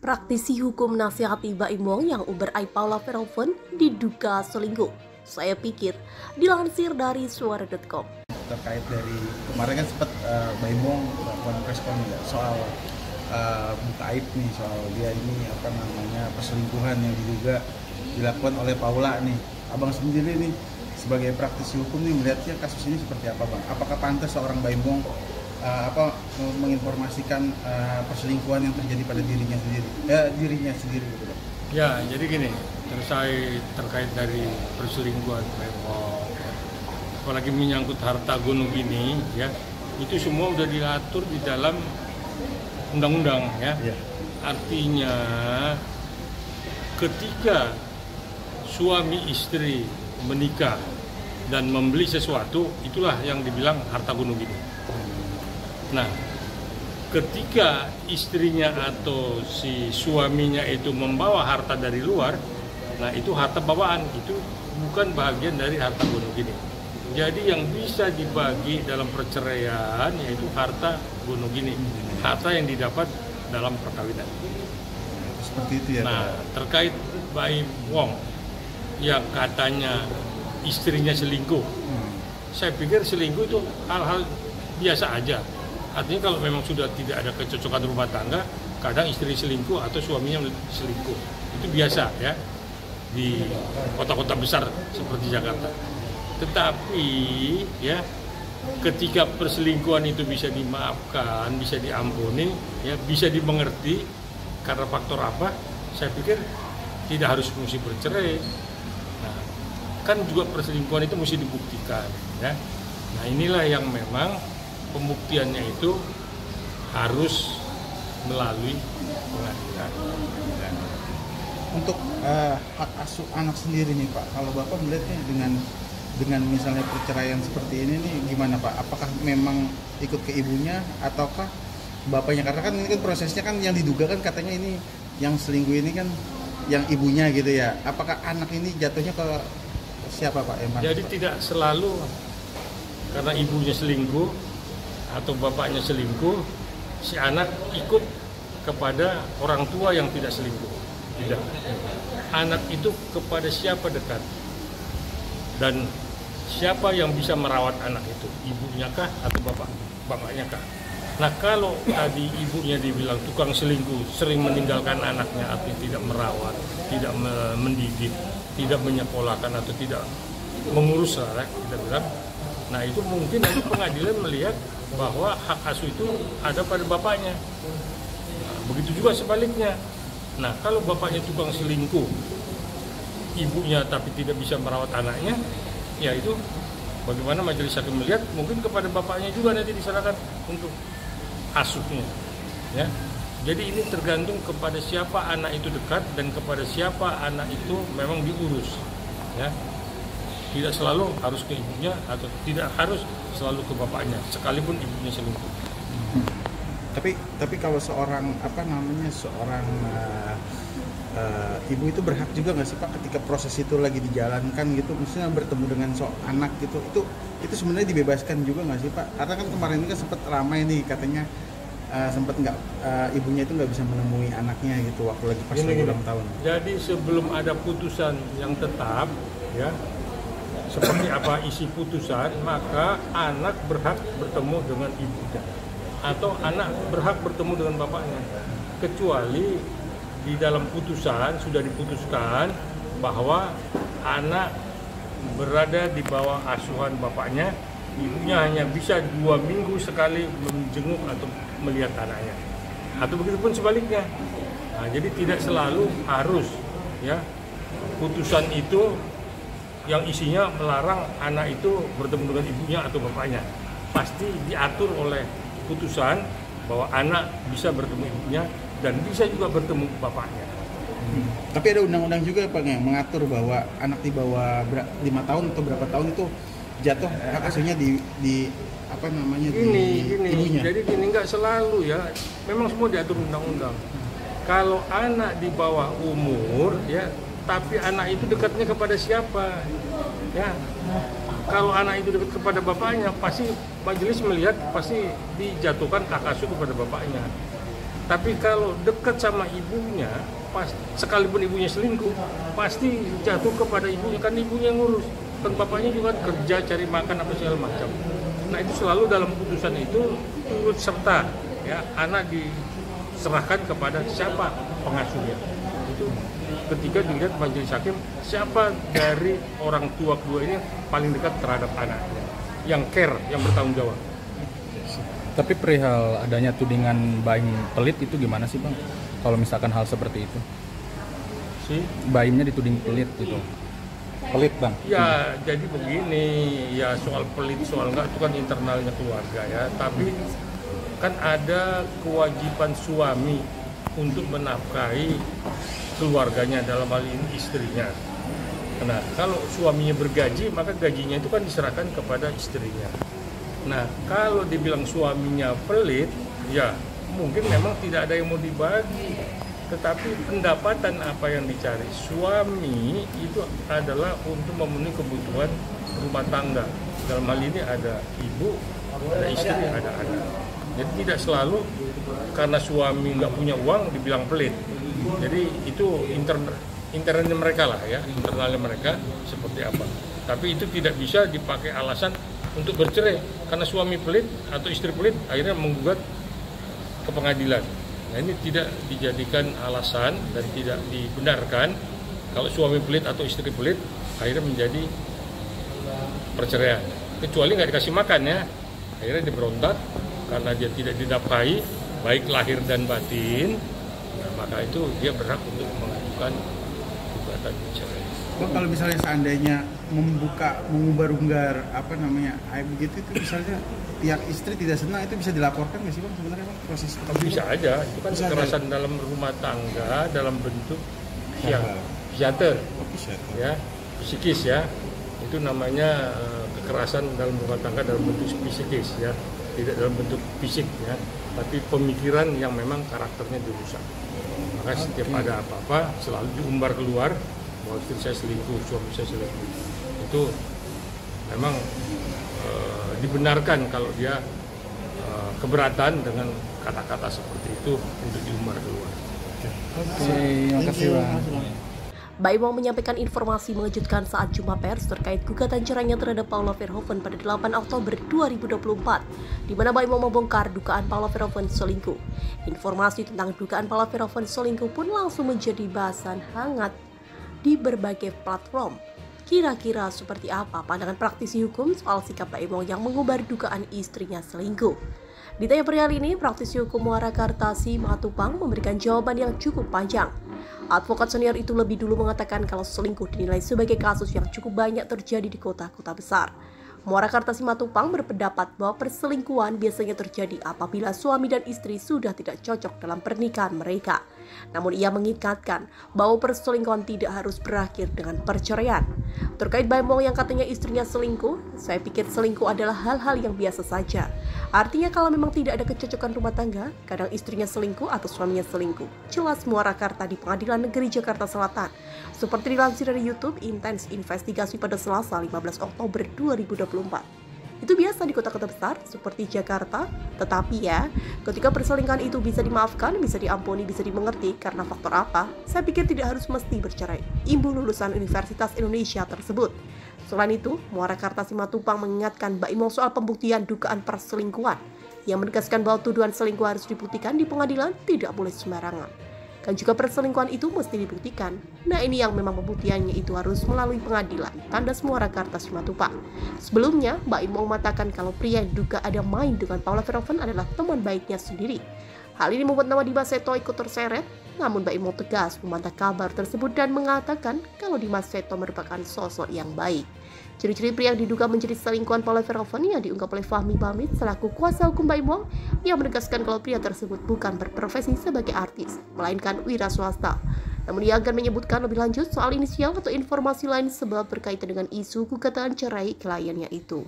Praktisi hukum nasihati Baim Wong yang Uber Paula Verhoeven diduga selingkuh. Saya pikir, dilansir dari suara.com. Terkait dari kemarin kan sempat Baim Wong melakukan press conference soal buka aib nih, soal dia ini perselingkuhan yang diduga dilakukan oleh Paula nih. Abang sendiri nih sebagai praktisi hukum nih melihatnya kasus ini seperti apa, Bang? Apakah pantas seorang Baim Wong menginformasikan perselingkuhan yang terjadi pada dirinya sendiri gitu, Bang? Ya, jadi gini, terkait dari perselingkuhan Baim Wong, apalagi menyangkut harta gunung ini, ya, itu semua udah diatur di dalam undang-undang, ya. Artinya, ketika suami istri menikah dan membeli sesuatu, itulah yang dibilang harta gunung ini. Nah, ketika istrinya atau si suaminya itu membawa harta dari luar, nah itu harta bawaan, itu bukan bagian dari harta gunung gini. Jadi yang bisa dibagi dalam perceraian yaitu harta gunung gini, harta yang didapat dalam perkawinan. Seperti itu ya. Nah, terkait Baim Wong yang katanya istrinya selingkuh, saya pikir selingkuh itu hal-hal biasa aja. Artinya kalau memang sudah tidak ada kecocokan rumah tangga, kadang istri selingkuh atau suaminya selingkuh. Itu biasa ya di kota-kota besar seperti Jakarta. Tetapi ya ketika perselingkuhan itu bisa dimaafkan, bisa diampuni, ya bisa dimengerti karena faktor apa? Saya pikir tidak harus mesti bercerai. Nah, kan juga perselingkuhan itu mesti dibuktikan ya. Nah, inilah yang memang pembuktiannya itu harus melalui pengadilan. Untuk hak asuh anak sendiri nih, Pak, kalau Bapak melihatnya dengan misalnya perceraian seperti ini nih gimana, Pak? Apakah memang ikut ke ibunya ataukah bapaknya? Karena kan ini kan prosesnya kan yang diduga kan katanya ini yang selingkuh ini kan yang ibunya gitu ya. Apakah anak ini jatuhnya ke siapa, Pak? Jadi tidak selalu karena ibunya selingkuh atau bapaknya selingkuh, si anak ikut kepada orang tua yang tidak selingkuh. Tidak. Anak itu kepada siapa dekat dan siapa yang bisa merawat anak itu, ibunya kah atau bapaknya kah? Nah, kalau tadi ibunya dibilang tukang selingkuh, sering meninggalkan anaknya atau tidak merawat, tidak mendidik, tidak menyekolahkan atau tidak mengurus lah, kita bilang. Nah, itu mungkin nanti pengadilan melihat bahwa hak asuh itu ada pada bapaknya. Nah, begitu juga sebaliknya. Nah, kalau bapaknya tukang selingkuh, ibunya tapi tidak bisa merawat anaknya, ya itu bagaimana majelis hakim melihat mungkin kepada bapaknya juga nanti diserahkan untuk asuhnya. Ya. Jadi ini tergantung kepada siapa anak itu dekat dan kepada siapa anak itu memang diurus. Ya. Tidak selalu harus ke ibunya atau tidak harus selalu ke bapaknya, sekalipun ibunya selingkuh. Tapi kalau seorang ibu itu berhak juga nggak sih, Pak, ketika proses itu lagi dijalankan gitu, misalnya bertemu dengan anak gitu, itu sebenarnya dibebaskan juga nggak sih, Pak? Karena kan kemarin ini kan sempat ramai nih katanya sempat ibunya itu nggak bisa menemui anaknya gitu waktu lagi pas ulang tahun. Jadi sebelum ada putusan yang tetap, ya seperti apa isi putusan, maka anak berhak bertemu dengan ibunya atau anak berhak bertemu dengan bapaknya, kecuali di dalam putusan sudah diputuskan bahwa anak berada di bawah asuhan bapaknya, ibunya hanya bisa 2 minggu sekali menjenguk atau melihat anaknya, atau begitupun sebaliknya. Nah, jadi tidak selalu harus ya putusan itu yang isinya melarang anak itu bertemu dengan ibunya atau bapaknya. Pasti diatur oleh putusan bahwa anak bisa bertemu ibunya dan bisa juga bertemu bapaknya. Tapi ada undang-undang juga, Pak, yang mengatur bahwa anak di bawah 5 tahun atau berapa tahun itu jatuh hak asuhnya di ibunya. Jadi gini, nggak selalu ya. Memang semua diatur undang-undang. Kalau anak di bawah umur ya, tapi anak itu dekatnya kepada siapa? Ya, kalau anak itu dekat kepada bapaknya, pasti majelis melihat pasti dijatuhkan hak asuh kepada bapaknya. Tapi kalau dekat sama ibunya, sekalipun ibunya selingkuh, pasti jatuh kepada ibunya, kan ibunya yang ngurus. Kan bapaknya juga kerja, cari makan, apa segala macam. Nah itu selalu dalam putusan itu turut serta, ya, anak diserahkan kepada siapa pengasuhnya. Itu ketika dilihat majelis hakim, siapa dari orang tua kedua ini paling dekat terhadap anaknya, yang care, yang bertanggung jawab. Tapi perihal adanya tudingan Baim pelit itu gimana sih Bang? Kalau misalkan hal seperti itu, Baimnya dituding pelit gitu. Pelit Bang? Ya jadi begini, ya soal pelit soal enggak itu kan internalnya keluarga ya. Tapi kan ada kewajiban suami untuk menafkahi keluarganya, dalam hal ini istrinya. Nah kalau suaminya bergaji, maka gajinya itu kan diserahkan kepada istrinya. Nah, kalau dibilang suaminya pelit, ya mungkin memang tidak ada yang mau dibagi. Tetapi pendapatan apa yang dicari suami itu adalah untuk memenuhi kebutuhan rumah tangga. Dalam hal ini ada ibu, ada istri, ada anak. Jadi tidak selalu karena suami nggak punya uang dibilang pelit. Jadi itu internalnya mereka lah ya, internalnya mereka seperti apa. Tapi itu tidak bisa dipakai alasan untuk bercerai karena suami pelit atau istri pelit, akhirnya menggugat ke pengadilan. Nah ini tidak dijadikan alasan dan tidak dibenarkan kalau suami pelit atau istri pelit akhirnya menjadi perceraian. Kecuali nggak dikasih makan ya, akhirnya dia berontak karena dia tidak didafkahi baik lahir dan batin. Nah, maka itu dia berhak untuk mengajukan gugatan cerai. Kalau misalnya seandainya mengumbar-unggar aib begitu, itu misalnya pihak istri tidak senang, itu bisa dilaporkan nggak sih Bang sebenarnya Bang proses itu? Bisa aja, itu kan kekerasan dalam rumah tangga dalam bentuk psikiater, ya, psikis ya, itu namanya kekerasan dalam rumah tangga dalam bentuk psikis ya, tidak dalam bentuk fisik ya, tapi pemikiran yang memang karakternya dirusak. Maka setiap ada apa-apa selalu diumbar keluar bahwa istri saya selingkuh, suami saya selingkuh. Itu memang dibenarkan kalau dia keberatan dengan kata-kata seperti itu untuk diumbar keluar. Terima kasih Bang. Baim menyampaikan informasi mengejutkan saat jumpa pers terkait gugatan cerainya terhadap Paula Verhoeven pada 8 Oktober 2024, di mana Baim membongkar dugaan Paula Verhoeven selingkuh. Informasi tentang dugaan Paula Verhoeven selingkuh pun langsung menjadi bahasan hangat di berbagai platform. Kira-kira seperti apa pandangan praktisi hukum soal sikap Baim yang mengubar dugaan istrinya selingkuh? Ditanya perihal ini, praktisi hukum Muarakarta Simatupang memberikan jawaban yang cukup panjang. Advokat senior itu lebih dulu mengatakan kalau selingkuh dinilai sebagai kasus yang cukup banyak terjadi di kota-kota besar. Muarakarta Simatupang berpendapat bahwa perselingkuhan biasanya terjadi apabila suami dan istri sudah tidak cocok dalam pernikahan mereka. Namun ia mengingatkan bahwa perselingkuhan tidak harus berakhir dengan perceraian. Terkait Baim yang katanya istrinya selingkuh, saya pikir selingkuh adalah hal-hal yang biasa saja. Artinya kalau memang tidak ada kecocokan rumah tangga, kadang istrinya selingkuh atau suaminya selingkuh. Jelas Muarakarta di Pengadilan Negeri Jakarta Selatan. Seperti dilansir dari YouTube, intens investigasi pada Selasa 15 Oktober 2024. Itu biasa di kota-kota besar seperti Jakarta, tetapi ya, ketika perselingkuhan itu bisa dimaafkan, bisa diampuni, bisa dimengerti karena faktor apa, saya pikir tidak harus mesti bercerai. Ibu lulusan Universitas Indonesia tersebut. Selain itu, Muarakarta Simatupang mengingatkan Baim soal pembuktian dugaan perselingkuhan, yang menegaskan bahwa tuduhan selingkuh harus dibuktikan di pengadilan, tidak boleh sembarangan. Kan juga perselingkuhan itu mesti dibuktikan. Nah ini yang memang pembuktiannya itu harus melalui pengadilan, tandas Muarakarta Simatupang. Sebelumnya, Baim mengatakan kalau pria yang diduga ada main dengan Paula Verhoeven adalah teman baiknya sendiri. Hal ini membuat nama Dimas Seto ikut terseret, namun Baim tegas membantah kabar tersebut dan mengatakan kalau Dimas Seto merupakan sosok yang baik. Ciri-ciri pria yang diduga menjadi selingkuhan Paula Verhoeven yang diungkap oleh Fahmi Bamit selaku kuasa hukum Baim yang menegaskan kalau pria tersebut bukan berprofesi sebagai artis, melainkan wira swasta. Namun ia akan menyebutkan lebih lanjut soal inisial atau informasi lain sebab berkaitan dengan isu gugatan cerai kliennya itu.